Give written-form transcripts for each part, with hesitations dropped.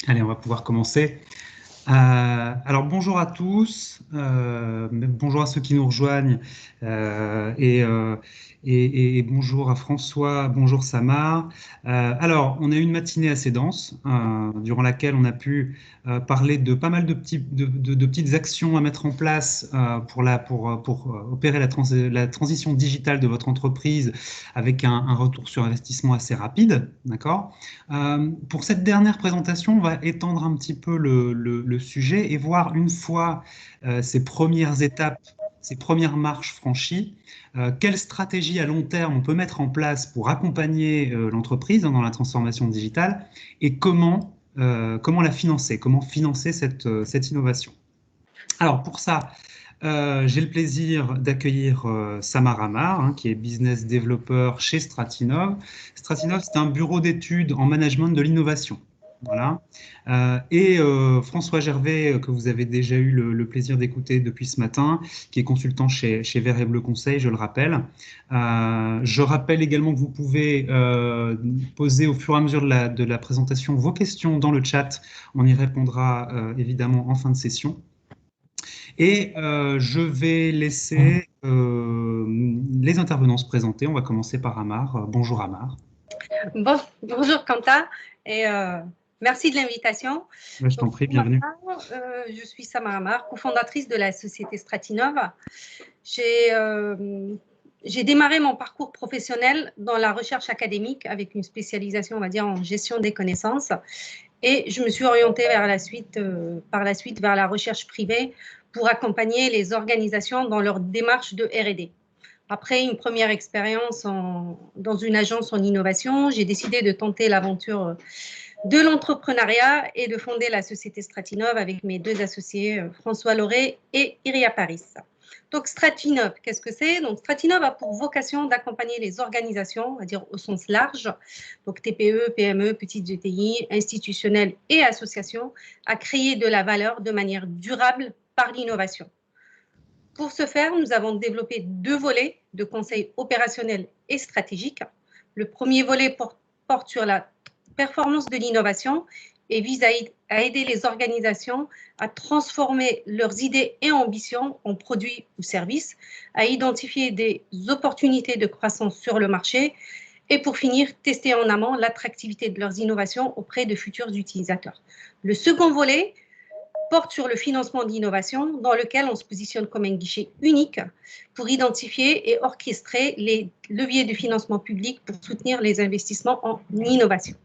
Allez, on va pouvoir commencer. Alors bonjour à tous, bonjour à ceux qui nous rejoignent et bonjour à François, bonjour Samar. Alors on a eu une matinée assez dense durant laquelle on a pu parler de pas mal de petites actions à mettre en place pour opérer la transition digitale de votre entreprise avec un retour sur investissement assez rapide, d'accord? Pour cette dernière présentation, on va étendre un petit peu le sujet et voir une fois ces premières étapes, ces premières marches franchies, quelle stratégie à long terme on peut mettre en place pour accompagner l'entreprise dans la transformation digitale et comment la financer, comment financer cette innovation. Alors pour ça, j'ai le plaisir d'accueillir Samar Amar, qui est business developer chez Stratinov. Stratinov, c'est un bureau d'études en management de l'innovation. Voilà. Et François Gervais, que vous avez déjà eu le plaisir d'écouter depuis ce matin, qui est consultant chez Vert et Bleu Conseil, je le rappelle. Je rappelle également que vous pouvez poser au fur et à mesure de la présentation vos questions dans le chat. On y répondra évidemment en fin de session. Et je vais laisser les intervenants se présenter. On va commencer par Amar. Bonjour Amar. Bonjour Quentin et merci de l'invitation. Je t'en prie, bienvenue. Je suis Samar Amar, cofondatrice de la société Stratinov. J'ai démarré mon parcours professionnel dans la recherche académique avec une spécialisation, on va dire, en gestion des connaissances. Et je me suis orientée par la suite vers la recherche privée pour accompagner les organisations dans leur démarche de R&D. Après une première expérience dans une agence en innovation, j'ai décidé de tenter l'aventure de l'entrepreneuriat et de fonder la société Stratinov avec mes deux associés, François Lauré et Iria Paris. Donc Stratinov, qu'est-ce que c'est? Donc Stratinov a pour vocation d'accompagner les organisations, on va dire au sens large, donc TPE, PME, petites ETI, institutionnelles et associations, à créer de la valeur de manière durable par l'innovation. Pour ce faire, nous avons développé deux volets de conseil opérationnel et stratégique. Le premier volet porte sur la performance de l'innovation et vise à aider les organisations à transformer leurs idées et ambitions en produits ou services, à identifier des opportunités de croissance sur le marché et pour finir, tester en amont l'attractivité de leurs innovations auprès de futurs utilisateurs. Le second volet porte sur le financement d'innovation dans lequel on se positionne comme un guichet unique pour identifier et orchestrer les leviers de financement public pour soutenir les investissements en innovation.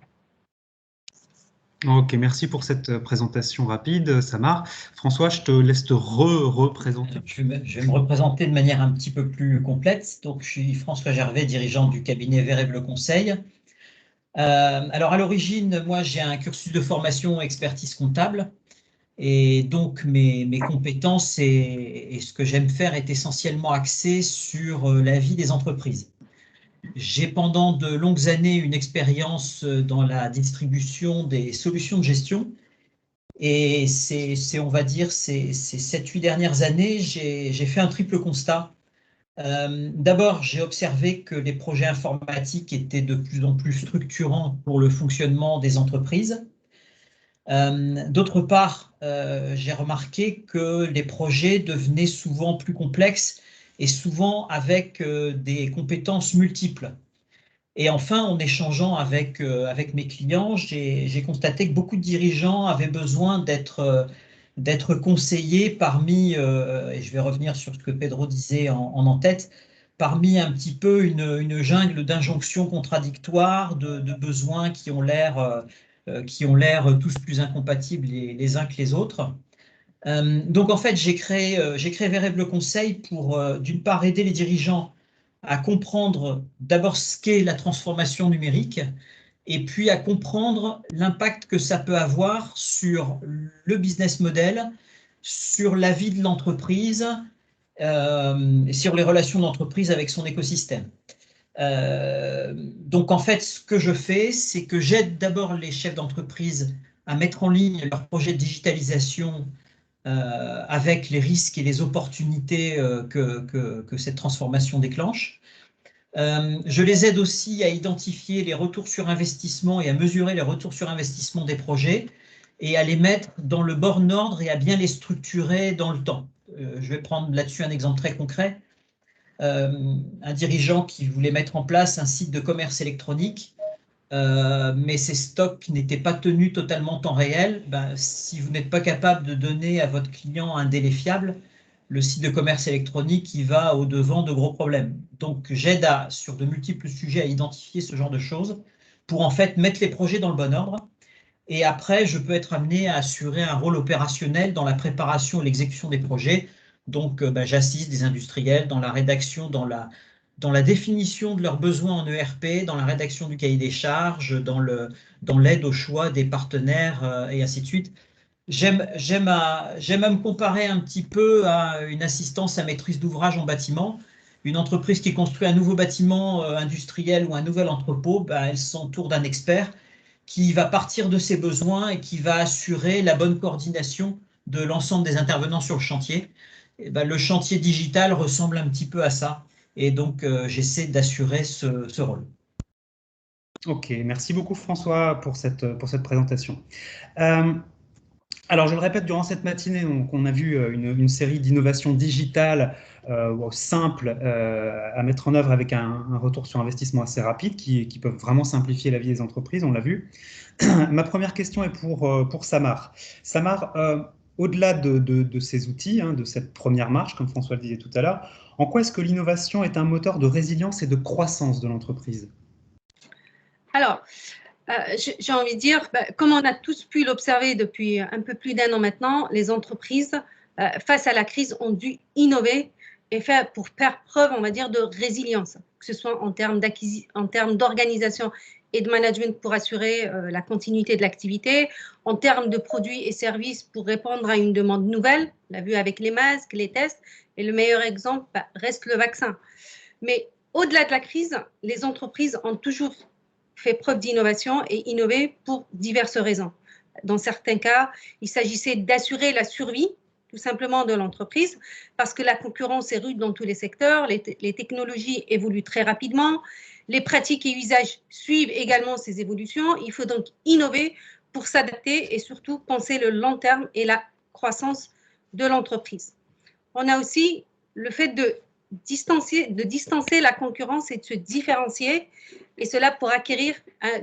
Ok, merci pour cette présentation rapide, Samar. François, je te laisse te représenter. Je vais me représenter de manière un petit peu plus complète. Donc, je suis François Gervais, dirigeant du cabinet Vert et Bleu Conseil. Alors, à l'origine, moi, j'ai un cursus de formation expertise comptable. Et donc, mes compétences et ce que j'aime faire est essentiellement axé sur la vie des entreprises. J'ai pendant de longues années une expérience dans la distribution des solutions de gestion. Et on va dire, ces 7-8 dernières années, j'ai fait un triple constat. D'abord, j'ai observé que les projets informatiques étaient de plus en plus structurants pour le fonctionnement des entreprises. D'autre part, j'ai remarqué que les projets devenaient souvent plus complexes et souvent avec des compétences multiples. Et enfin, en échangeant avec mes clients, j'ai constaté que beaucoup de dirigeants avaient besoin d'être conseillés parmi, et je vais revenir sur ce que Pedro disait en en-tête, parmi un petit peu une jungle d'injonctions contradictoires, de besoins qui ont l'air tous plus incompatibles les uns que les autres. Donc en fait, j'ai créé Vert et Bleu Conseil pour d'une part aider les dirigeants à comprendre d'abord ce qu'est la transformation numérique et puis à comprendre l'impact que ça peut avoir sur le business model, sur la vie de l'entreprise, sur les relations d'entreprise avec son écosystème. Donc en fait, ce que je fais, c'est que j'aide d'abord les chefs d'entreprise à mettre en ligne leur projet de digitalisation avec les risques et les opportunités que cette transformation déclenche. Je les aide aussi à identifier les retours sur investissement et à mesurer les retours sur investissement des projets et à les mettre dans le bon ordre et à bien les structurer dans le temps. Je vais prendre là-dessus un exemple très concret. Un dirigeant qui voulait mettre en place un site de commerce électronique, mais ses stocks n'étaient pas tenus totalement en temps réel. Si vous n'êtes pas capable de donner à votre client un délai fiable, le site de commerce électronique il va au-devant de gros problèmes. Donc, j'aide sur de multiples sujets à identifier ce genre de choses pour en fait mettre les projets dans le bon ordre. Et après, je peux être amené à assurer un rôle opérationnel dans la préparation et l'exécution des projets. Donc, j'assiste des industriels dans la rédaction, dans la définition de leurs besoins en ERP, dans la rédaction du cahier des charges, dans l'aide au choix des partenaires et ainsi de suite. J'aime à me comparer un petit peu à une assistance à maîtrise d'ouvrage en bâtiment. Une entreprise qui construit un nouveau bâtiment industriel ou un nouvel entrepôt, elle s'entoure d'un expert qui va partir de ses besoins et qui va assurer la bonne coordination de l'ensemble des intervenants sur le chantier. Le chantier digital ressemble un petit peu à ça. Et donc, j'essaie d'assurer ce rôle. Ok, merci beaucoup François pour cette présentation. Alors, je le répète, durant cette matinée, donc, on a vu une série d'innovations digitales simples à mettre en œuvre avec un retour sur investissement assez rapide qui peuvent vraiment simplifier la vie des entreprises, on l'a vu. Ma première question est pour Samar. Samar, au-delà de ces outils, de cette première marche, comme François le disait tout à l'heure, en quoi est-ce que l'innovation est un moteur de résilience et de croissance de l'entreprise? Alors, j'ai envie de dire, comme on a tous pu l'observer depuis un peu plus d'un an maintenant, les entreprises, face à la crise, ont dû innover et pour faire preuve, on va dire, de résilience, que ce soit en termes d'organisation et de management pour assurer la continuité de l'activité, en termes de produits et services pour répondre à une demande nouvelle, on l'a vu avec les masques, les tests, et le meilleur exemple reste le vaccin. Mais au-delà de la crise, les entreprises ont toujours fait preuve d'innovation et innové pour diverses raisons. Dans certains cas, il s'agissait d'assurer la survie tout simplement de l'entreprise parce que la concurrence est rude dans tous les secteurs, les technologies évoluent très rapidement, les pratiques et usages suivent également ces évolutions. Il faut donc innover pour s'adapter et surtout penser le long terme et la croissance de l'entreprise. On a aussi le fait de distancer la concurrence et de se différencier, et cela pour acquérir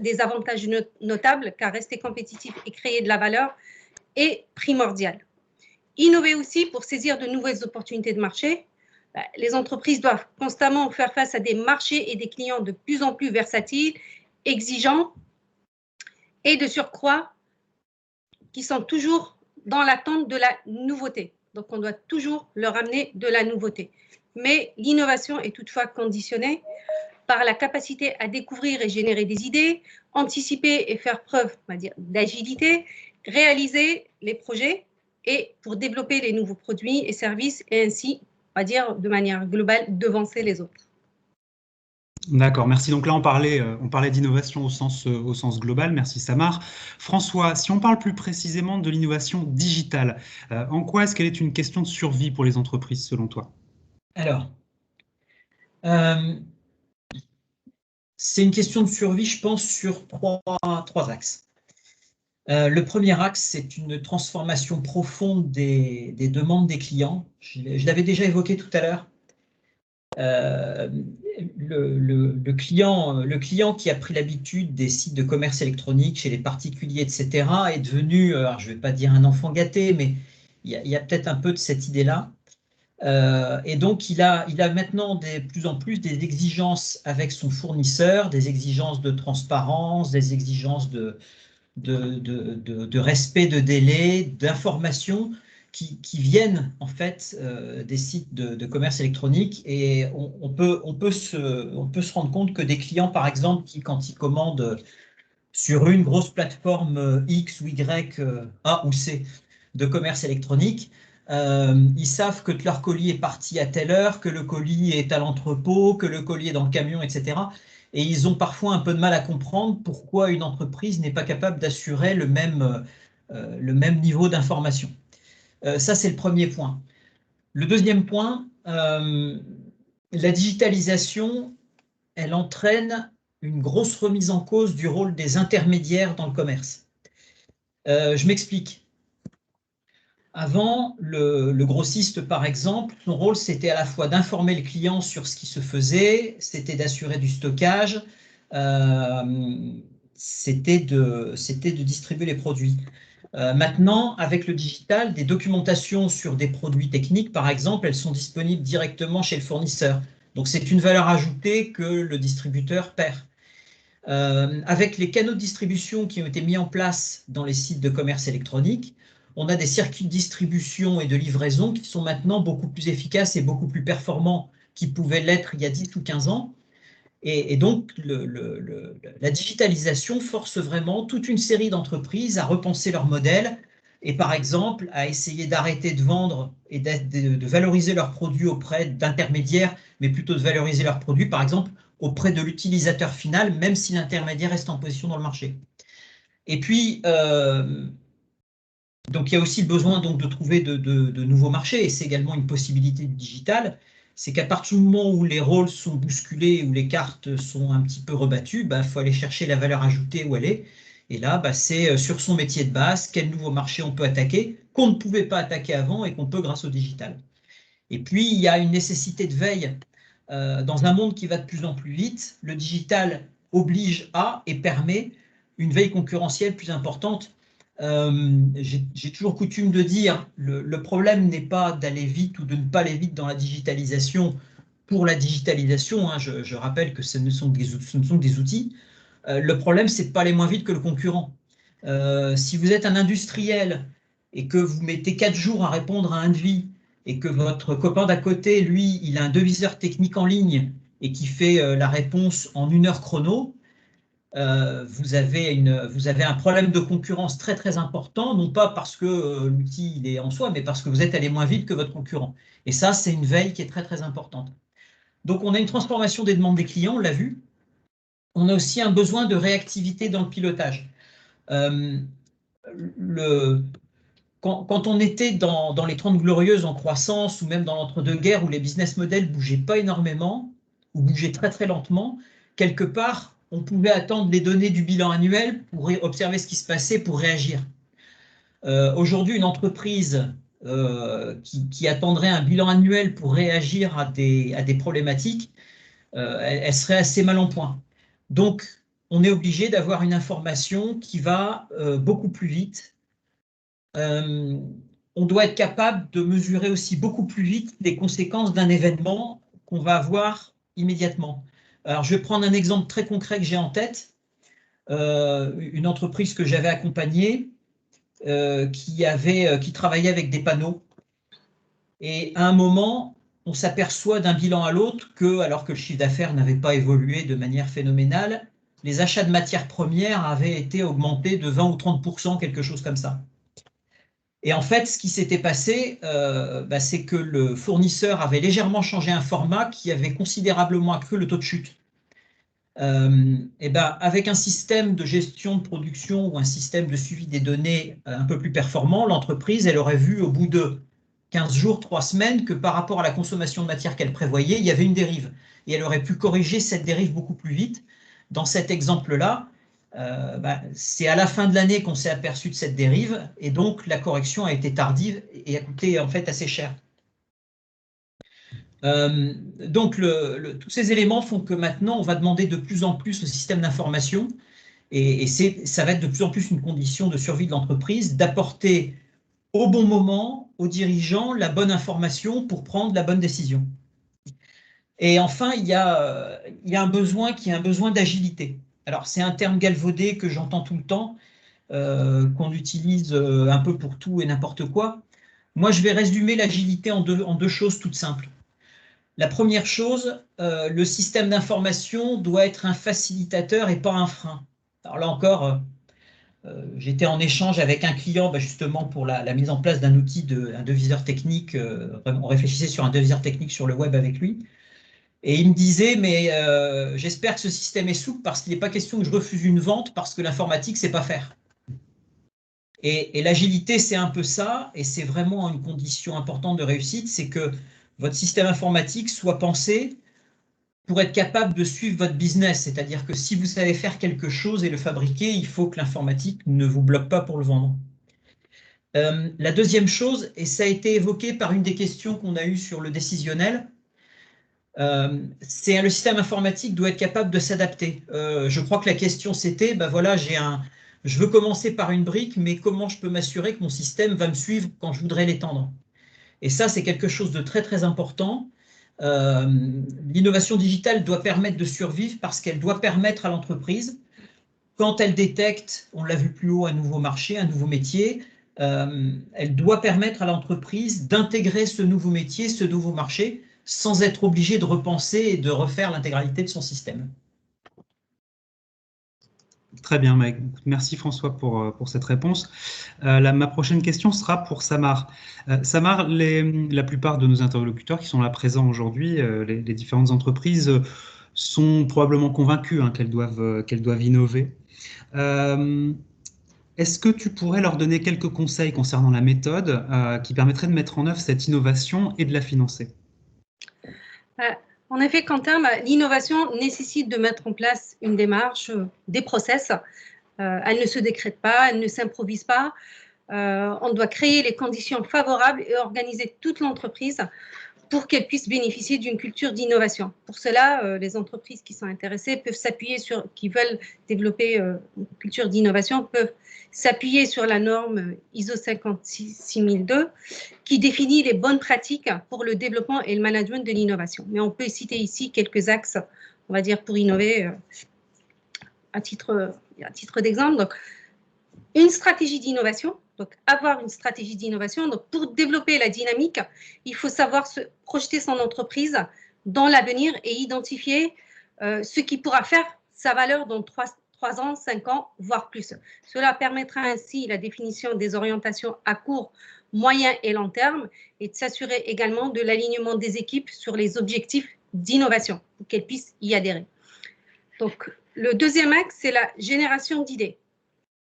des avantages notables, car rester compétitif et créer de la valeur est primordial. Innover aussi pour saisir de nouvelles opportunités de marché. Les entreprises doivent constamment faire face à des marchés et des clients de plus en plus versatiles, exigeants et de surcroît qui sont toujours dans l'attente de la nouveauté. Donc, on doit toujours leur amener de la nouveauté. Mais l'innovation est toutefois conditionnée par la capacité à découvrir et générer des idées, anticiper et faire preuve, on va dire, d'agilité, réaliser les projets et pour développer les nouveaux produits et services et ainsi, on va dire, de manière globale, devancer les autres. D'accord, merci. Donc là, on parlait d'innovation au sens global. Merci Samar. François, si on parle plus précisément de l'innovation digitale, en quoi est-ce qu'elle est une question de survie pour les entreprises selon toi? Alors, c'est une question de survie, je pense, sur trois axes. Le premier axe, c'est une transformation profonde des demandes des clients. Je l'avais déjà évoqué tout à l'heure. Le client qui a pris l'habitude des sites de commerce électronique chez les particuliers, etc., est devenu, alors je ne vais pas dire un enfant gâté, mais il y a peut-être un peu de cette idée-là. Et donc, il a maintenant de plus en plus des exigences avec son fournisseur, des exigences de transparence, des exigences de respect de délai, d'informations qui viennent en fait des sites de commerce électronique. Et on peut se rendre compte que des clients, par exemple, qui quand ils commandent sur une grosse plateforme X ou Y, A ou C de commerce électronique, ils savent que leur colis est parti à telle heure, que le colis est à l'entrepôt, que le colis est dans le camion, etc. Et ils ont parfois un peu de mal à comprendre pourquoi une entreprise n'est pas capable d'assurer le même niveau d'information. Ça, c'est le premier point. Le deuxième point, la digitalisation, elle entraîne une grosse remise en cause du rôle des intermédiaires dans le commerce. Je m'explique. Avant, le grossiste, par exemple, son rôle, c'était à la fois d'informer le client sur ce qui se faisait, c'était d'assurer du stockage, c'était de distribuer les produits. Maintenant, avec le digital, des documentations sur des produits techniques, par exemple, elles sont disponibles directement chez le fournisseur. Donc, c'est une valeur ajoutée que le distributeur perd. Avec les canaux de distribution qui ont été mis en place dans les sites de commerce électronique, on a des circuits de distribution et de livraison qui sont maintenant beaucoup plus efficaces et beaucoup plus performants qu'ils pouvaient l'être il y a 10 ou 15 ans. Et donc, la digitalisation force vraiment toute une série d'entreprises à repenser leur modèle et, par exemple, à essayer d'arrêter de vendre et de valoriser leurs produits auprès d'intermédiaires, mais plutôt de valoriser leurs produits, par exemple, auprès de l'utilisateur final, même si l'intermédiaire reste en position dans le marché. Et puis, donc il y a aussi le besoin donc, de trouver de nouveaux marchés, et c'est également une possibilité du digital. C'est qu'à partir du moment où les rôles sont bousculés, où les cartes sont un petit peu rebattues, il faut aller chercher la valeur ajoutée où elle est. Et là, c'est sur son métier de base, quel nouveau marché on peut attaquer, qu'on ne pouvait pas attaquer avant et qu'on peut grâce au digital. Et puis, il y a une nécessité de veille. Dans un monde qui va de plus en plus vite, le digital oblige à et permet une veille concurrentielle plus importante. J'ai toujours coutume de dire, le problème n'est pas d'aller vite ou de ne pas aller vite dans la digitalisation pour la digitalisation. Hein. Je rappelle que ce ne sont que des outils. Le problème, c'est de ne pas aller moins vite que le concurrent. Si vous êtes un industriel et que vous mettez 4 jours à répondre à un devis et que votre copain d'à côté, lui, il a un deviseur technique en ligne et qui fait la réponse en 1 heure chrono, vous avez un problème de concurrence très très important, non pas parce que l'outil il est en soi, mais parce que vous êtes allé moins vite que votre concurrent. Et ça, c'est une veille qui est très très importante. Donc on a une transformation des demandes des clients, on l'a vu. On a aussi un besoin de réactivité dans le pilotage. Quand on était dans les 30 glorieuses en croissance, ou même dans l'entre-deux-guerres, où les business models ne bougeaient pas énormément, ou bougeaient très très lentement, quelque part, on pouvait attendre les données du bilan annuel pour observer ce qui se passait, pour réagir. Aujourd'hui, une entreprise qui attendrait un bilan annuel pour réagir à des problématiques, elle serait assez mal en point. Donc, on est obligé d'avoir une information qui va beaucoup plus vite. On doit être capable de mesurer aussi beaucoup plus vite les conséquences d'un événement qu'on va avoir immédiatement. Alors, je vais prendre un exemple très concret que j'ai en tête. Une entreprise que j'avais accompagnée qui travaillait avec des panneaux. Et à un moment, on s'aperçoit d'un bilan à l'autre que, alors que le chiffre d'affaires n'avait pas évolué de manière phénoménale, les achats de matières premières avaient été augmentés de 20 ou 30%, quelque chose comme ça. Et en fait, ce qui s'était passé, c'est que le fournisseur avait légèrement changé un format qui avait considérablement accru le taux de chute. Avec un système de gestion de production ou un système de suivi des données un peu plus performant, l'entreprise, elle aurait vu au bout de 15 jours, 3 semaines, que par rapport à la consommation de matière qu'elle prévoyait, il y avait une dérive. Et elle aurait pu corriger cette dérive beaucoup plus vite. Dans cet exemple-là, c'est à la fin de l'année qu'on s'est aperçu de cette dérive, et donc la correction a été tardive et a coûté en fait assez cher. Donc tous ces éléments font que maintenant on va demander de plus en plus au système d'information, et ça va être de plus en plus une condition de survie de l'entreprise, d'apporter au bon moment aux dirigeants la bonne information pour prendre la bonne décision. Et enfin, il y a un besoin qui est un besoin d'agilité. Alors, c'est un terme galvaudé que j'entends tout le temps, qu'on utilise un peu pour tout et n'importe quoi. Moi, je vais résumer l'agilité en deux choses toutes simples. La première chose, le système d'information doit être un facilitateur et pas un frein. Alors là encore, j'étais en échange avec un client justement pour la mise en place d'un outil, un deviseur technique. On réfléchissait sur un deviseur technique sur le web avec lui. Et il me disait, mais j'espère que ce système est souple parce qu'il n'est pas question que je refuse une vente parce que l'informatique, c'est pas faire. Et l'agilité, c'est un peu ça, et c'est vraiment une condition importante de réussite, c'est que votre système informatique soit pensé pour être capable de suivre votre business. C'est-à-dire que si vous savez faire quelque chose et le fabriquer, il faut que l'informatique ne vous bloque pas pour le vendre. La deuxième chose, et ça a été évoqué par une des questions qu'on a eues sur le décisionnel, c'est le système informatique doit être capable de s'adapter. Je crois que la question c'était, ben voilà, je veux commencer par une brique, mais comment je peux m'assurer que mon système va me suivre quand je voudrais l'étendre? Et ça, c'est quelque chose de très très important. L'innovation digitale doit permettre de survivre parce qu'elle doit permettre à l'entreprise, quand elle détecte, on l'a vu plus haut, un nouveau marché, un nouveau métier, elle doit permettre à l'entreprise d'intégrer ce nouveau métier, ce nouveau marché, sans être obligée de repenser et de refaire l'intégralité de son système. Très bien, Mike. Merci François pour cette réponse. Ma prochaine question sera pour Samar. Samar, la plupart de nos interlocuteurs qui sont là présents aujourd'hui, les différentes entreprises, sont probablement convaincus qu'elles doivent innover. Est-ce que tu pourrais leur donner quelques conseils concernant la méthode qui permettrait de mettre en œuvre cette innovation et de la financer? En effet, Quentin, l'innovation nécessite de mettre en place une démarche, des process. Elle ne se décrète pas, elle ne s'improvise pas. On doit créer les conditions favorables et organiser toute l'entreprise pour qu'elle puisse bénéficier d'une culture d'innovation. Pour cela, les entreprises qui sont intéressées peuvent s'appuyer qui veulent développer une culture d'innovation, peuvent s'appuyer sur la norme ISO 56002 qui définit les bonnes pratiques pour le développement et le management de l'innovation. Mais on peut citer ici quelques axes, on va dire, pour innover à titre d'exemple. Donc, une stratégie d'innovation. Donc, avoir une stratégie d'innovation. Donc, pour développer la dynamique, il faut savoir se projeter son entreprise dans l'avenir et identifier ce qui pourra faire sa valeur dans 3 ans, 5 ans, voire plus. Cela permettra ainsi la définition des orientations à court, moyen et long terme et de s'assurer également de l'alignement des équipes sur les objectifs d'innovation pour qu'elles puissent y adhérer. Donc, le deuxième axe, c'est la génération d'idées.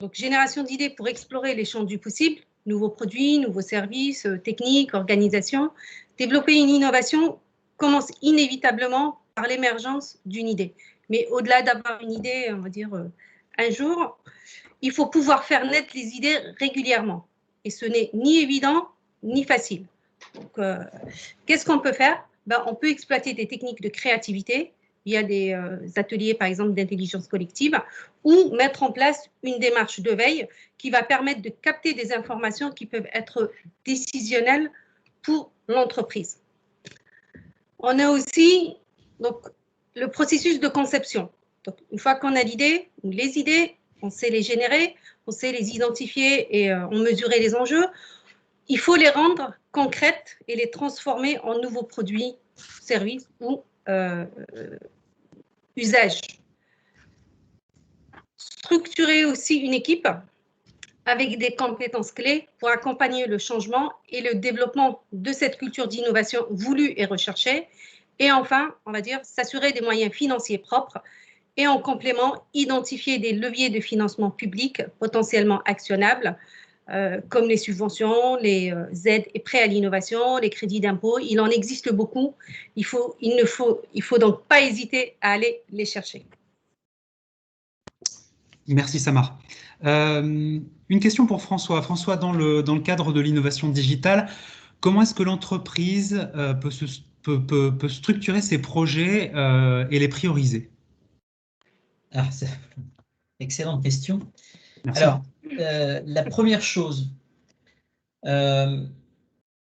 Donc, génération d'idées pour explorer les champs du possible, nouveaux produits, nouveaux services, techniques, organisations. Développer une innovation commence inévitablement par l'émergence d'une idée. Mais au-delà d'avoir une idée, on va dire, un jour, il faut pouvoir faire naître les idées régulièrement. Et ce n'est ni évident, ni facile. Donc, qu'est-ce qu'on peut faire? On peut exploiter des techniques de créativité, il y a des ateliers, par exemple, d'intelligence collective, ou mettre en place une démarche de veille qui va permettre de capter des informations qui peuvent être décisionnelles pour l'entreprise. On a aussi donc, le processus de conception. Donc, une fois qu'on a l'idée, ou les idées, on sait les générer, on sait les identifier et on mesurer les enjeux. Il faut les rendre concrètes et les transformer en nouveaux produits, services ou usage. Structurer aussi une équipe avec des compétences clés pour accompagner le changement et le développement de cette culture d'innovation voulue et recherchée. Et enfin, on va dire, s'assurer des moyens financiers propres et en complément, identifier des leviers de financement public potentiellement actionnables, comme les subventions, les aides et prêts à l'innovation, les crédits d'impôt. Il en existe beaucoup. Il faut donc pas hésiter à aller les chercher. Merci Samar. Une question pour François. François, dans le cadre de l'innovation digitale, comment est-ce que l'entreprise peut structurer ses projets et les prioriser? Excellente question. Merci. Alors, la première chose,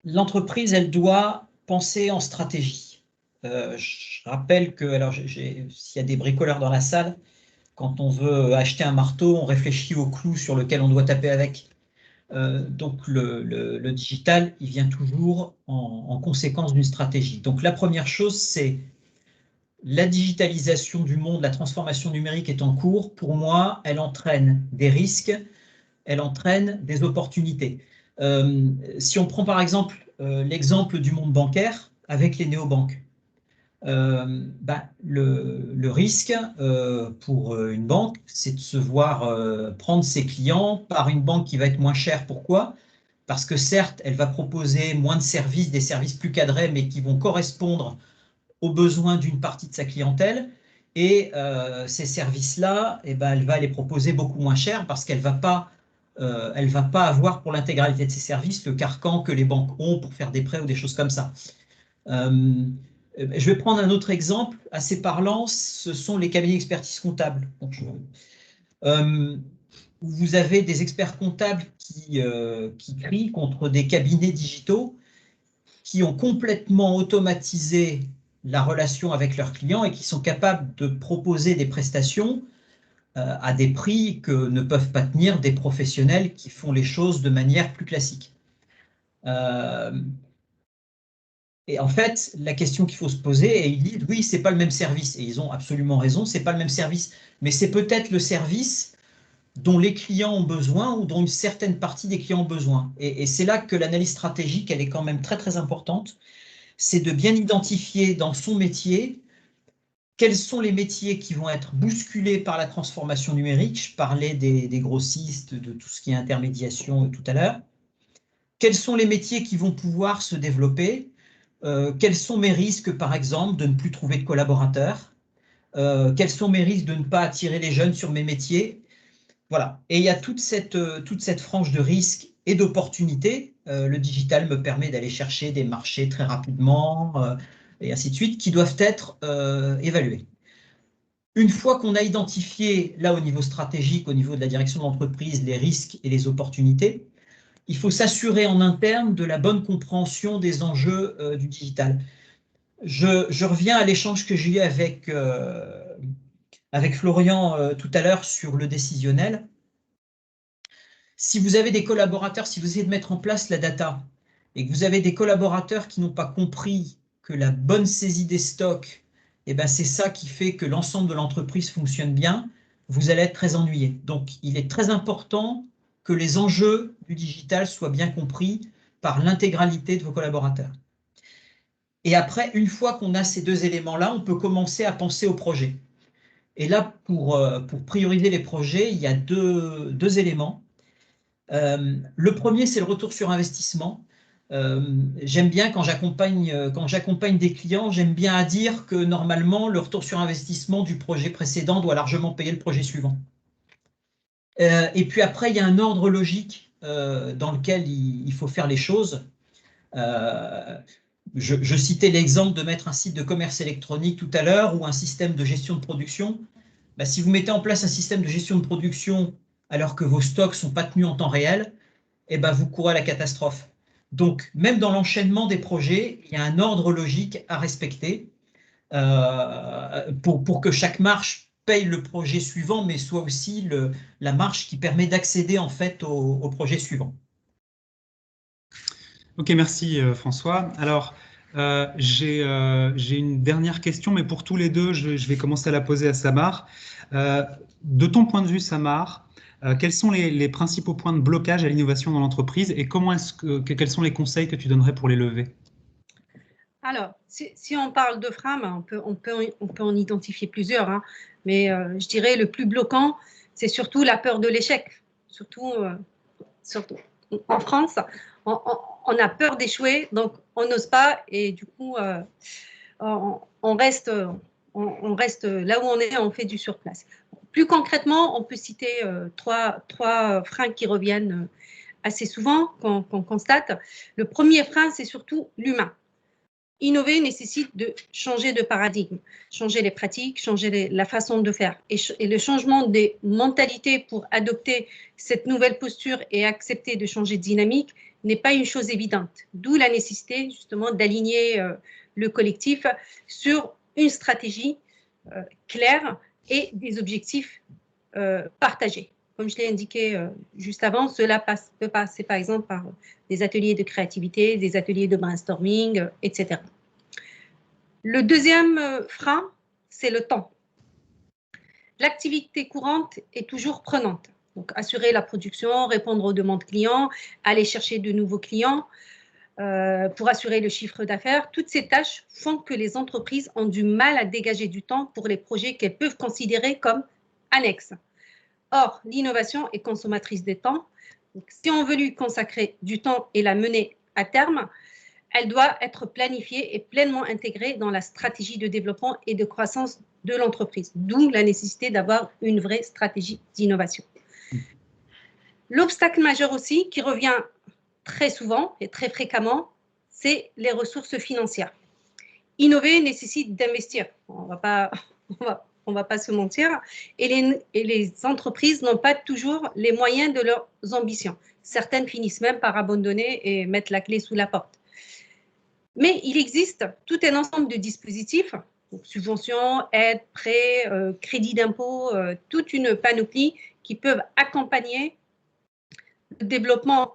l'entreprise, elle doit penser en stratégie. Je rappelle que, alors s'il y a des bricoleurs dans la salle, quand on veut acheter un marteau, on réfléchit au clou sur lequel on doit taper avec. Donc le digital, il vient toujours en conséquence d'une stratégie. Donc la première chose, c'est la digitalisation du monde, la transformation numérique est en cours. Pour moi, elle entraîne des risques, elle entraîne des opportunités. Si on prend par exemple l'exemple du monde bancaire avec les néobanques, le risque pour une banque, c'est de se voir prendre ses clients par une banque qui va être moins chère. Pourquoi? Parce que certes, elle va proposer moins de services, des services plus cadrés, mais qui vont correspondre aux besoins d'une partie de sa clientèle. Et ces services-là, eh ben, elle va les proposer beaucoup moins cher parce qu'elle va pas avoir pour l'intégralité de ses services le carcan que les banques ont pour faire des prêts ou des choses comme ça. Je vais prendre un autre exemple assez parlant, ce sont les cabinets d'expertise comptable. Donc, vous avez des experts comptables qui crient contre des cabinets digitaux qui ont complètement automatisé la relation avec leurs clients et qui sont capables de proposer des prestations à des prix que ne peuvent pas tenir des professionnels qui font les choses de manière plus classique. Et en fait, la question qu'il faut se poser, et ils disent oui, c'est pas le même service, et ils ont absolument raison, c'est pas le même service, mais c'est peut-être le service dont les clients ont besoin ou dont une certaine partie des clients ont besoin. Et c'est là que l'analyse stratégique, elle est quand même très très importante. C'est de bien identifier dans son métier quels sont les métiers qui vont être bousculés par la transformation numérique. Je parlais des grossistes, de tout ce qui est intermédiation tout à l'heure. Quels sont les métiers qui vont pouvoir se développer? Quels sont mes risques, par exemple, de ne plus trouver de collaborateurs? Quels sont mes risques de ne pas attirer les jeunes sur mes métiers? Voilà. Et il y a toute cette frange de risques et d'opportunités. Le digital me permet d'aller chercher des marchés très rapidement, et ainsi de suite, qui doivent être évalués. Une fois qu'on a identifié, là, au niveau stratégique, au niveau de la direction de l'entreprise, les risques et les opportunités, il faut s'assurer en interne de la bonne compréhension des enjeux du digital. Je reviens à l'échange que j'ai eu avec Florian tout à l'heure sur le décisionnel. Si vous avez des collaborateurs, si vous essayez de mettre en place la data et que vous avez des collaborateurs qui n'ont pas compris que la bonne saisie des stocks, eh ben c'est ça qui fait que l'ensemble de l'entreprise fonctionne bien, vous allez être très ennuyé. Donc, il est très important que les enjeux du digital soient bien compris par l'intégralité de vos collaborateurs. Et après, une fois qu'on a ces deux éléments-là, on peut commencer à penser au projet. Et là, pour prioriser les projets, il y a deux éléments. Le premier, c'est le retour sur investissement. J'aime bien quand j'accompagne des clients, j'aime bien à dire que normalement, le retour sur investissement du projet précédent doit largement payer le projet suivant. Et puis après, il y a un ordre logique dans lequel il faut faire les choses. Je citais l'exemple de mettre un site de commerce électronique tout à l'heure ou un système de gestion de production. Ben, si vous mettez en place un système de gestion de production alors que vos stocks ne sont pas tenus en temps réel, eh ben, vous courez à la catastrophe. Donc, même dans l'enchaînement des projets, il y a un ordre logique à respecter pour que chaque marche paye le projet suivant, mais soit aussi la marche qui permet d'accéder en fait au projet suivant. Ok, merci François. Alors, j'ai une dernière question, mais pour tous les deux, je vais commencer à la poser à Samar. De ton point de vue, Samar, quels sont les principaux points de blocage à l'innovation dans l'entreprise et quels sont les conseils que tu donnerais pour les lever? Alors, si on parle de frein, ben, on peut en identifier plusieurs, hein, mais je dirais le plus bloquant, c'est surtout la peur de l'échec. Surtout en France, on a peur d'échouer, donc on n'ose pas et du coup, on reste là où on est, on fait du surplace. Plus concrètement, on peut citer trois freins qui reviennent assez souvent, qu'on constate. Le premier frein, c'est surtout l'humain. Innover nécessite de changer de paradigme, changer les pratiques, changer la façon de faire. Et le changement des mentalités pour adopter cette nouvelle posture et accepter de changer de dynamique n'est pas une chose évidente. D'où la nécessité justement d'aligner le collectif sur une stratégie claire et des objectifs partagés. Comme je l'ai indiqué juste avant, cela peut passer par exemple par des ateliers de créativité, des ateliers de brainstorming, etc. Le deuxième frein, c'est le temps. L'activité courante est toujours prenante. Donc, assurer la production, répondre aux demandes clients, aller chercher de nouveaux clients pour assurer le chiffre d'affaires. Toutes ces tâches font que les entreprises ont du mal à dégager du temps pour les projets qu'elles peuvent considérer comme annexes. Or, l'innovation est consommatrice de temps. Donc, si on veut lui consacrer du temps et la mener à terme, elle doit être planifiée et pleinement intégrée dans la stratégie de développement et de croissance de l'entreprise, d'où la nécessité d'avoir une vraie stratégie d'innovation. L'obstacle majeur aussi, qui revient très souvent et très fréquemment, c'est les ressources financières. Innover nécessite d'investir, on va pas se mentir, et les entreprises n'ont pas toujours les moyens de leurs ambitions. Certaines finissent même par abandonner et mettre la clé sous la porte. Mais il existe tout un ensemble de dispositifs, donc subventions, aides, prêts, crédits d'impôt, toute une panoplie qui peuvent accompagner le développement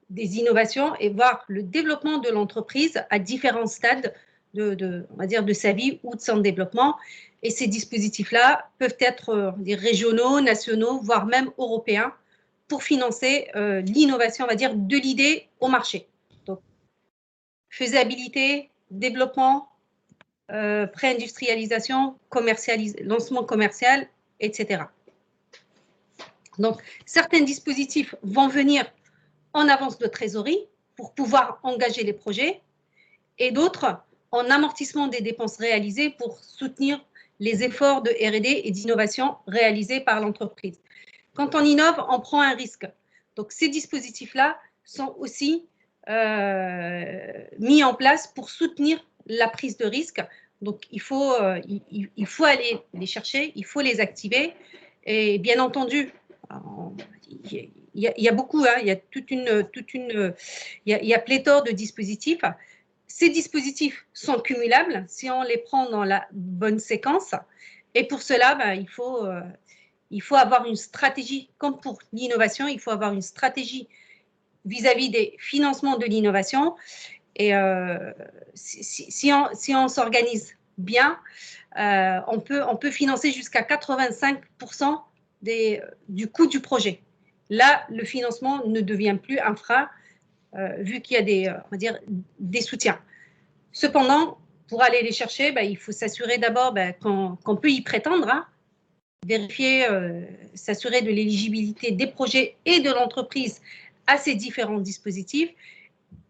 des innovations et voir le développement de l'entreprise à différents stades on va dire de sa vie ou de son développement. Et ces dispositifs-là peuvent être régionaux, nationaux, voire même européens, pour financer l'innovation, on va dire, de l'idée au marché. Donc, faisabilité, développement, pré-industrialisation, lancement commercial, etc. Donc, certains dispositifs vont venir en avance de trésorerie pour pouvoir engager les projets et d'autres en amortissement des dépenses réalisées pour soutenir les efforts de R&D et d'innovation réalisés par l'entreprise. Quand on innove, on prend un risque. Donc, ces dispositifs-là sont aussi mis en place pour soutenir la prise de risque. Donc, il faut aller les chercher, il faut les activer. Et bien entendu, il y a beaucoup, hein, il y a pléthore de dispositifs. Ces dispositifs sont cumulables si on les prend dans la bonne séquence. Et pour cela, il faut avoir une stratégie, comme pour l'innovation, il faut avoir une stratégie vis-à-vis des financements de l'innovation. Et si on s'organise bien, on peut financer jusqu'à 85% du coût du projet. Là, le financement ne devient plus un frein, vu qu'il y a des soutiens. Cependant, pour aller les chercher, il faut s'assurer d'abord qu'on peut y prétendre, hein, vérifier, s'assurer de l'éligibilité des projets et de l'entreprise à ces différents dispositifs.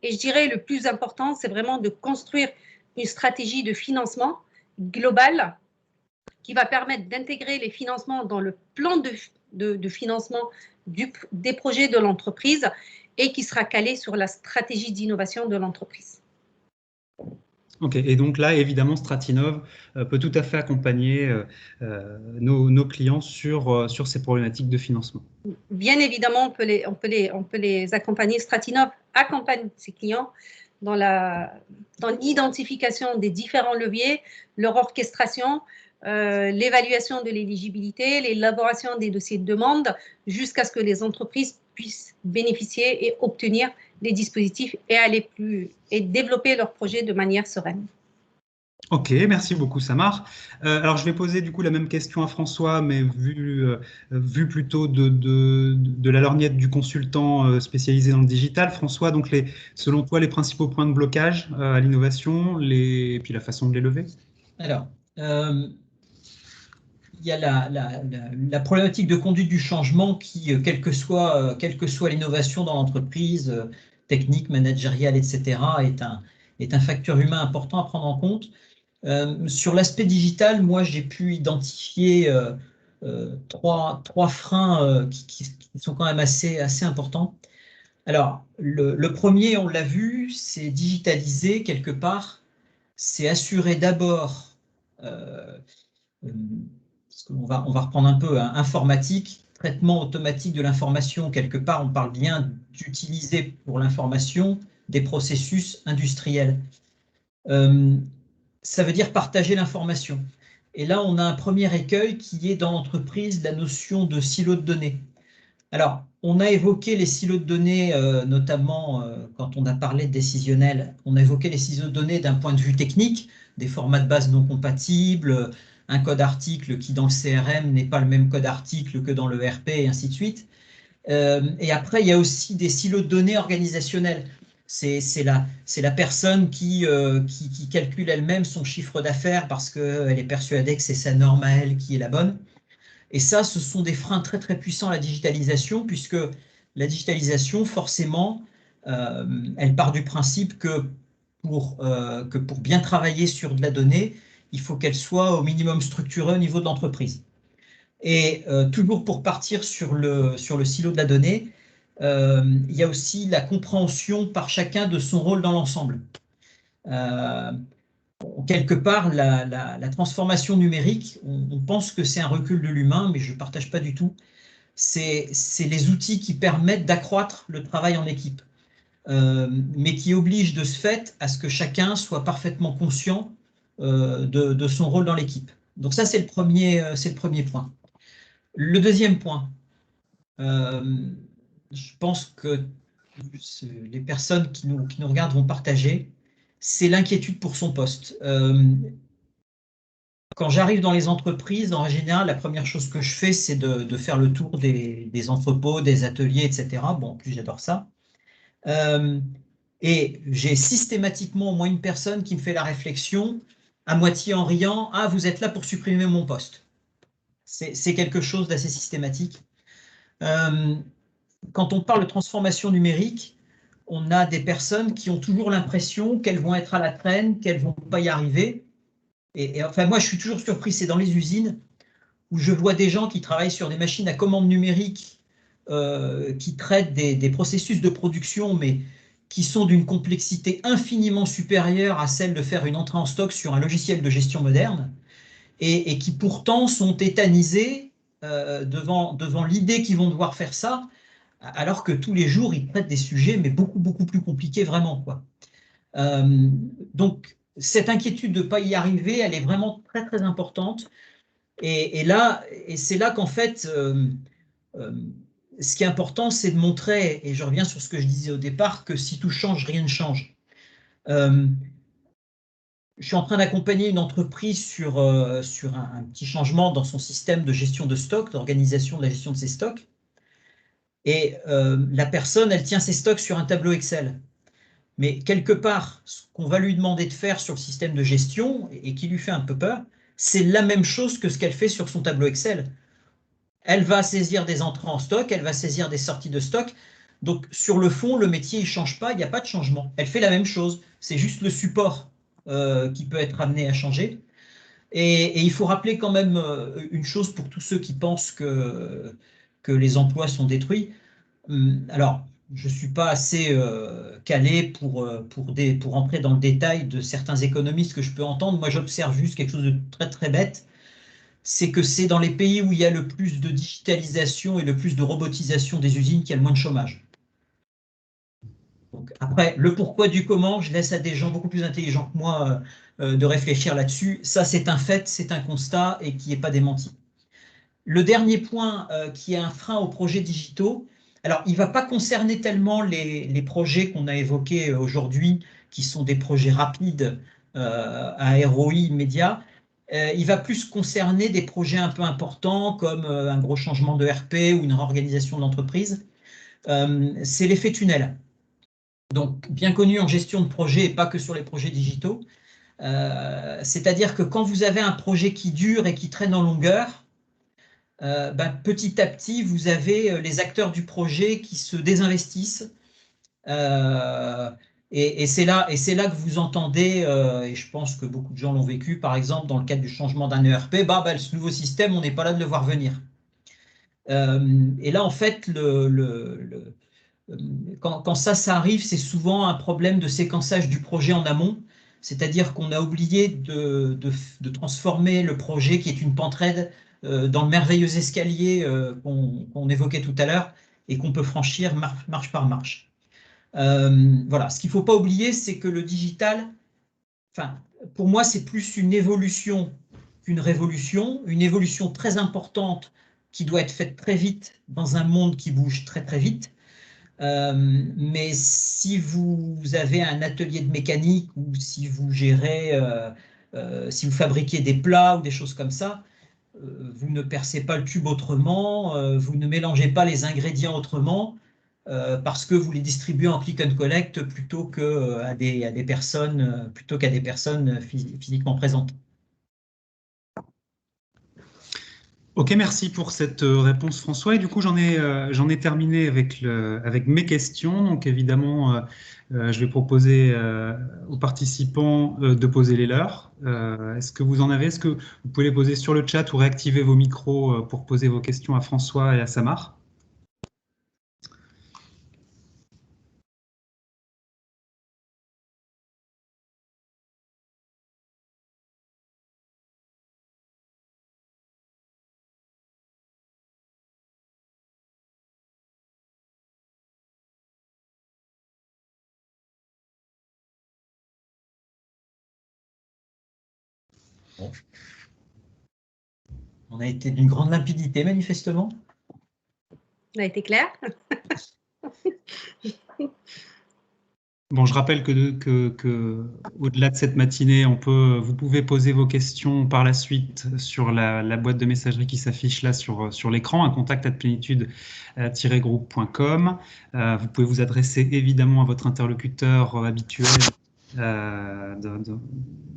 Et je dirais le plus important, c'est vraiment de construire une stratégie de financement globale qui va permettre d'intégrer les financements dans le plan de financement des projets de l'entreprise et qui sera calé sur la stratégie d'innovation de l'entreprise. Ok, et donc là, évidemment, Stratinov peut tout à fait accompagner nos clients sur ces problématiques de financement. Bien évidemment, on peut les accompagner. Stratinov accompagne ses clients dans l'identification des différents leviers, leur orchestration, l'évaluation de l'éligibilité, l'élaboration des dossiers de demande, jusqu'à ce que les entreprises puissent bénéficier et obtenir les dispositifs et développer leurs projets de manière sereine. Ok, merci beaucoup Samar. Alors je vais poser du coup la même question à François, mais vu plutôt de la lorgnette du consultant spécialisé dans le digital. François, donc selon toi, les principaux points de blocage à l'innovation et puis la façon de les lever? Alors, il y a la problématique de conduite du changement qui, quelle que soit l'innovation dans l'entreprise, technique, managériale, etc., est un facteur humain important à prendre en compte. Sur l'aspect digital, moi, j'ai pu identifier trois freins qui sont quand même assez importants. Alors, le premier, on l'a vu, c'est digitaliser quelque part, c'est assurer d'abord on va reprendre un peu, hein, informatique, traitement automatique de l'information. Quelque part, on parle bien d'utiliser pour l'information des processus industriels. Ça veut dire partager l'information. Et là, on a un premier écueil qui est dans l'entreprise, la notion de silo de données. Alors, on a évoqué les silos de données, notamment quand on a parlé de décisionnel, on a évoqué les silos de données d'un point de vue technique, des formats de base non compatibles, un code article qui dans le CRM n'est pas le même code article que dans le ERP, et ainsi de suite. Et après, il y a aussi des silos de données organisationnels. C'est la personne qui calcule elle-même son chiffre d'affaires parce qu'elle est persuadée que c'est sa norme à elle qui est la bonne. Et ça, ce sont des freins très très puissants à la digitalisation, puisque la digitalisation, forcément, elle part du principe que que pour bien travailler sur de la donnée, il faut qu'elle soit au minimum structurée au niveau de l'entreprise. Et toujours pour partir sur le silo de la donnée, il y a aussi la compréhension par chacun de son rôle dans l'ensemble. Quelque part, la transformation numérique, on pense que c'est un recul de l'humain, mais je ne partage pas du tout. C'est les outils qui permettent d'accroître le travail en équipe, mais qui obligent de ce fait à ce que chacun soit parfaitement conscient de son rôle dans l'équipe. Donc ça, c'est le premier point. Le deuxième point, je pense que les personnes qui nous regardent vont partager, c'est l'inquiétude pour son poste. Quand j'arrive dans les entreprises, en général, la première chose que je fais, c'est de faire le tour des entrepôts, des ateliers, etc. Bon, en plus, j'adore ça. Et j'ai systématiquement au moins une personne qui me fait la réflexion, à moitié en riant, « Ah, vous êtes là pour supprimer mon poste ». C'est quelque chose d'assez systématique. Quand on parle de transformation numérique, on a des personnes qui ont toujours l'impression qu'elles vont être à la traîne, qu'elles ne vont pas y arriver. Et enfin, moi, je suis toujours surpris, c'est dans les usines où je vois des gens qui travaillent sur des machines à commande numérique qui traitent des processus de production, mais qui sont d'une complexité infiniment supérieure à celle de faire une entrée en stock sur un logiciel de gestion moderne, et qui pourtant sont tétanisés devant l'idée qu'ils vont devoir faire ça, alors que tous les jours, ils traitent des sujets, mais beaucoup, beaucoup plus compliqués vraiment, quoi. Donc, cette inquiétude de ne pas y arriver, elle est vraiment très, très importante. Et c'est là qu'en fait, ce qui est important, c'est de montrer, et je reviens sur ce que je disais au départ, que si tout change, rien ne change. Je suis en train d'accompagner une entreprise sur un petit changement dans son système de gestion de stock, d'organisation de la gestion de ses stocks. Et la personne, elle tient ses stocks sur un tableau Excel. Mais quelque part, ce qu'on va lui demander de faire sur le système de gestion, et qui lui fait un peu peur, c'est la même chose que ce qu'elle fait sur son tableau Excel. Elle va saisir des entrées en stock, elle va saisir des sorties de stock. Donc, sur le fond, le métier ne change pas, il n'y a pas de changement. Elle fait la même chose, c'est juste le support qui peut être amené à changer. Et il faut rappeler quand même une chose pour tous ceux qui pensent que les emplois sont détruits. Alors, je ne suis pas assez calé pour entrer dans le détail de certains économistes que je peux entendre. Moi, j'observe juste quelque chose de très, très bête. C'est que c'est dans les pays où il y a le plus de digitalisation et le plus de robotisation des usines qu'il y a le moins de chômage. Donc, après, le pourquoi du comment, je laisse à des gens beaucoup plus intelligents que moi de réfléchir là-dessus. Ça, c'est un fait, c'est un constat et qui n'est pas démenti. Le dernier point qui est un frein aux projets digitaux, alors il ne va pas concerner tellement les projets qu'on a évoqués aujourd'hui, qui sont des projets rapides à ROI immédiat. Il va plus concerner des projets un peu importants comme un gros changement de RP ou une réorganisation de l'entreprise. C'est l'effet tunnel. Donc, bien connu en gestion de projet et pas que sur les projets digitaux. C'est-à-dire que quand vous avez un projet qui dure et qui traîne en longueur, petit à petit, vous avez les acteurs du projet qui se désinvestissent. Et c'est là que vous entendez, et je pense que beaucoup de gens l'ont vécu, par exemple, dans le cadre du changement d'un ERP, ce nouveau système, on n'est pas là de le voir venir. Et là, en fait, quand ça arrive, c'est souvent un problème de séquençage du projet en amont, c'est-à-dire qu'on a oublié de transformer le projet, qui est une pente raide, dans le merveilleux escalier qu'on évoquait tout à l'heure et qu'on peut franchir marche par marche. Voilà. Ce qu'il ne faut pas oublier, c'est que le digital, pour moi, c'est plus une évolution qu'une révolution, une évolution très importante qui doit être faite très vite dans un monde qui bouge très très vite. Mais si vous avez un atelier de mécanique ou si vous gérez, si vous fabriquez des plats ou des choses comme ça, vous ne percez pas le tube autrement, vous ne mélangez pas les ingrédients autrement, parce que vous les distribuez en click and collect plutôt qu'à des personnes, physiquement présentes. Ok, merci pour cette réponse, François. Et du coup, j'en ai terminé avec mes questions. Donc, évidemment, je vais proposer aux participants de poser les leurs. Est-ce que vous en avez? Est-ce que vous pouvez les poser sur le chat ou réactiver vos micros pour poser vos questions à François et à Samar? Bon. On a été d'une grande limpidité, manifestement. Ça a été clair? Bon, je rappelle que au-delà de cette matinée, vous pouvez poser vos questions par la suite sur la boîte de messagerie qui s'affiche là sur l'écran, à contact@plénitude-groupe.com. Vous pouvez vous adresser évidemment à votre interlocuteur habituel euh, de- de-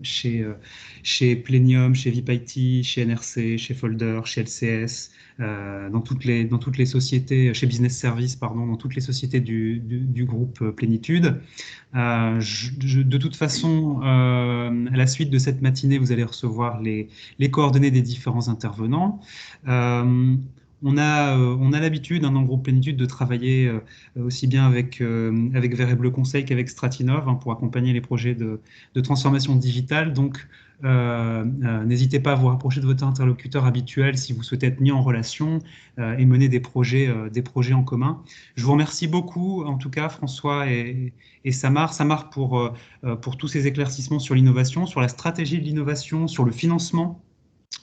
chez Plenium, chez VIP-IT, chez NRC, chez Folder, chez LCS, dans toutes les sociétés, chez Business Service, pardon, dans toutes les sociétés du groupe Plénitude. De toute façon, à la suite de cette matinée, vous allez recevoir les coordonnées des différents intervenants. On a l'habitude, dans le groupe Plénitude, de travailler aussi bien avec Vert et Bleu Conseil qu'avec Stratinov pour accompagner les projets de transformation digitale. Donc, n'hésitez pas à vous rapprocher de votre interlocuteur habituel si vous souhaitez être mis en relation et mener des projets en commun. Je vous remercie beaucoup, en tout cas, François et Samar pour tous ces éclaircissements sur l'innovation, sur la stratégie de l'innovation, sur le financement.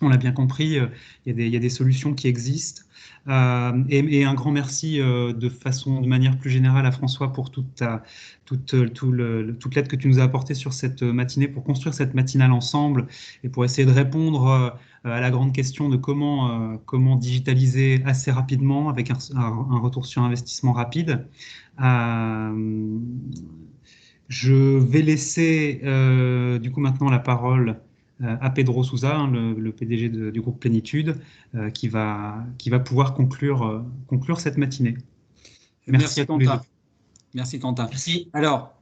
On l'a bien compris, il y a des solutions qui existent. Et un grand merci de manière plus générale à François pour toute l'aide que tu nous as apportée sur cette matinée, pour construire cette matinale ensemble et pour essayer de répondre à la grande question de comment digitaliser assez rapidement avec un retour sur investissement rapide. Je vais laisser du coup maintenant la parole à Pedro Sousa, le PDG du groupe Plénitude, qui va pouvoir conclure cette matinée. Merci à tous les deux. Merci Quentin. Merci. Alors,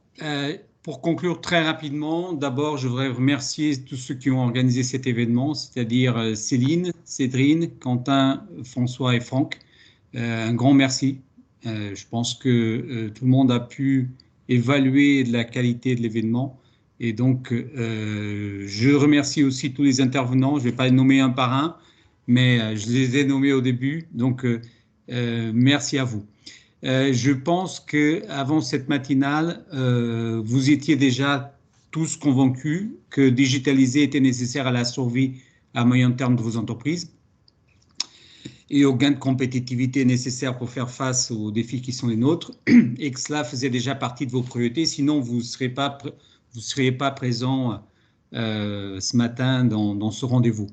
pour conclure très rapidement, d'abord, je voudrais remercier tous ceux qui ont organisé cet événement, c'est-à-dire Céline, Cédrine, Quentin, François et Franck. Un grand merci. Je pense que tout le monde a pu évaluer la qualité de l'événement. Et donc, je remercie aussi tous les intervenants. Je ne vais pas les nommer un par un, mais je les ai nommés au début. Donc, merci à vous. Je pense qu'avant cette matinale, vous étiez déjà tous convaincus que digitaliser était nécessaire à la survie à moyen terme de vos entreprises et au gain de compétitivité nécessaire pour faire face aux défis qui sont les nôtres, et que cela faisait déjà partie de vos priorités, sinon vous ne seriez pas présent ce matin dans ce rendez-vous.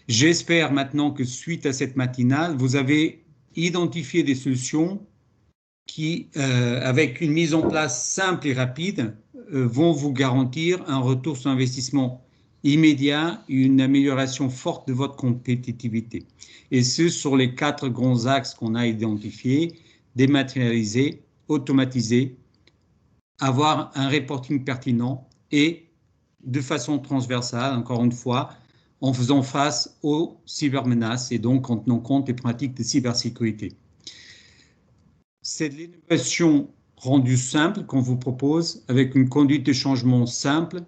J'espère maintenant que suite à cette matinale, vous avez identifié des solutions qui, avec une mise en place simple et rapide, vont vous garantir un retour sur investissement immédiat et une amélioration forte de votre compétitivité. Et ce, sur les 4 grands axes qu'on a identifiés: dématérialiser, automatiser, avoir un reporting pertinent et de façon transversale, encore une fois, en faisant face aux cybermenaces et donc en tenant compte des pratiques de cybersécurité. C'est de l'innovation rendue simple qu'on vous propose, avec une conduite de changement simple,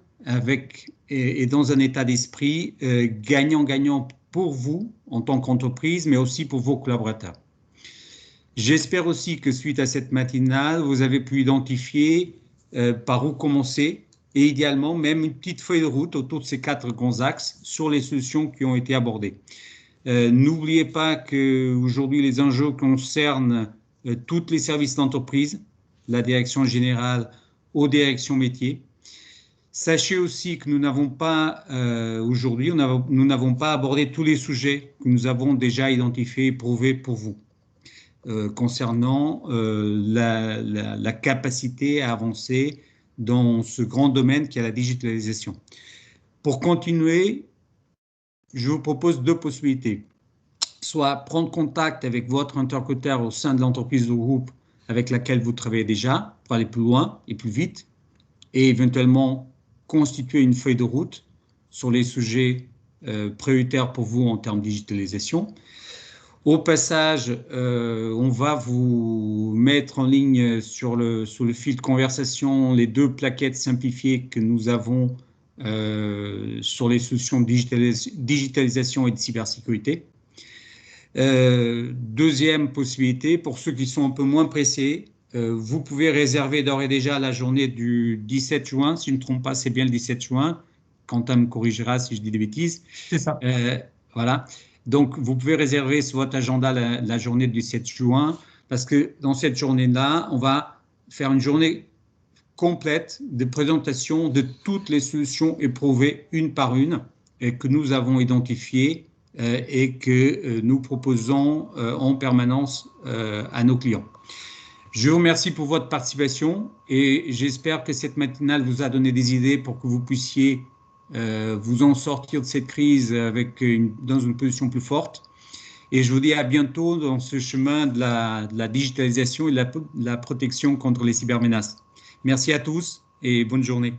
et dans un état d'esprit gagnant-gagnant pour vous en tant qu'entreprise, mais aussi pour vos collaborateurs. J'espère aussi que suite à cette matinale, vous avez pu identifier par où commencer et idéalement même une petite feuille de route autour de ces 4 grands axes sur les solutions qui ont été abordées. N'oubliez pas qu'aujourd'hui, les enjeux concernent tous les services d'entreprise, la direction générale aux directions métiers. Sachez aussi que nous n'avons pas, aujourd'hui, nous n'avons pas abordé tous les sujets que nous avons déjà identifiés et prouvés pour vous, concernant la capacité à avancer dans ce grand domaine qui est la digitalisation. Pour continuer, je vous propose 2 possibilités. soit prendre contact avec votre interlocuteur au sein de l'entreprise ou groupe avec laquelle vous travaillez déjà pour aller plus loin et plus vite, et éventuellement constituer une feuille de route sur les sujets prioritaires pour vous en termes de digitalisation. Au passage, on va vous mettre en ligne sur le fil de conversation les 2 plaquettes simplifiées que nous avons sur les solutions de digitalisation et de cybersécurité. Deuxième possibilité, pour ceux qui sont un peu moins pressés, vous pouvez réserver d'ores et déjà la journée du 17 juin. Si je ne me trompe pas, c'est bien le 17 juin. Quentin me corrigera si je dis des bêtises. C'est ça. Voilà. Donc, vous pouvez réserver sur votre agenda la journée du 7 juin, parce que dans cette journée-là, on va faire une journée complète de présentation de toutes les solutions éprouvées une par une et que nous avons identifiées et que nous proposons en permanence à nos clients. Je vous remercie pour votre participation et j'espère que cette matinale vous a donné des idées pour que vous puissiez vous en sortir de cette crise dans une position plus forte. Et je vous dis à bientôt dans ce chemin de la digitalisation et de la protection contre les cybermenaces. Merci à tous et bonne journée.